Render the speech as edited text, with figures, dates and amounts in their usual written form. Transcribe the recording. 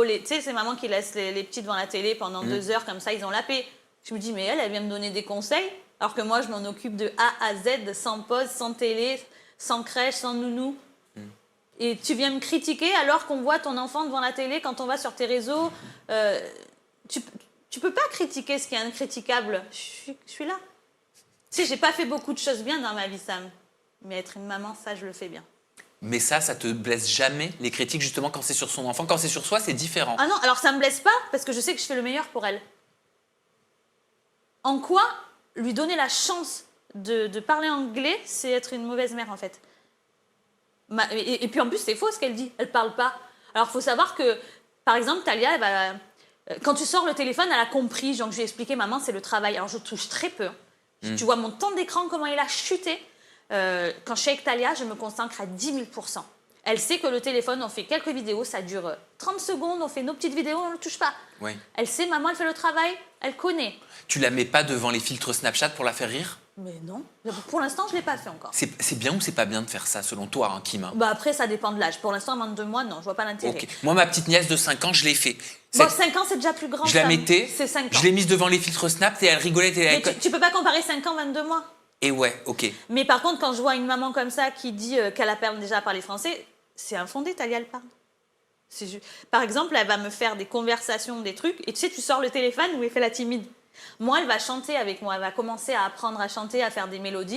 Tu sais, c'est maman qui laisse les petits devant la télé pendant 2 heures, comme ça, ils ont la paix. Je me dis, mais elle vient me donner des conseils, alors que moi, je m'en occupe de A à Z, sans pause, sans télé, sans crèche, sans nounou. Et tu viens me critiquer alors qu'on voit ton enfant devant la télé quand on va sur tes réseaux. Tu peux pas critiquer ce qui est incriticable. Je suis là. Tu sais, j'ai pas fait beaucoup de choses bien dans ma vie, Sam. Mais être une maman, ça, je le fais bien. Mais ça te blesse jamais, les critiques, justement, quand c'est sur son enfant. Quand c'est sur soi, c'est différent. Ah non, alors ça me blesse pas, parce que je sais que je fais le meilleur pour elle. En quoi lui donner la chance de parler anglais, c'est être une mauvaise mère, en fait. Et puis en plus, c'est faux ce qu'elle dit. Elle parle pas. Alors, il faut savoir que, par exemple, Talia, quand tu sors le téléphone, elle a compris. Genre, je lui ai expliqué, maman, c'est le travail. Alors, je touche très peu. Tu vois mon temps d'écran, comment il a chuté. Quand je suis avec Talia, je me consacre à 10 000 %. Elle sait que le téléphone, on fait quelques vidéos, ça dure 30 secondes, on fait nos petites vidéos, on ne le touche pas. Oui. Elle sait, maman, elle fait le travail, elle connaît. Tu la mets pas devant les filtres Snapchat pour la faire rire? Mais non, pour l'instant, je ne l'ai pas fait encore. C'est bien ou c'est pas bien de faire ça, selon toi, hein, Kim? Bah après, ça dépend de l'âge. Pour l'instant, à 22 mois, non, je vois pas l'intérêt. Okay. Moi, ma petite nièce de 5 ans, je l'ai fait. Bon, 5 ans, c'est déjà plus grand. Je la mettais, c'est 5 ans. Je l'ai mise devant les filtres Snap et elle rigolait. Mais tu peux pas comparer 5 ans, 22 mois. Et ouais, ok. Mais par contre, quand je vois une maman comme ça qui dit qu'elle a déjà parlé français, c'est infondé, Talia, elle parle. Par exemple, elle va me faire des conversations, des trucs, et tu sais, tu sors le téléphone où elle fait la timide. Moi, elle va chanter avec moi, elle va commencer à apprendre à chanter, à faire des mélodies.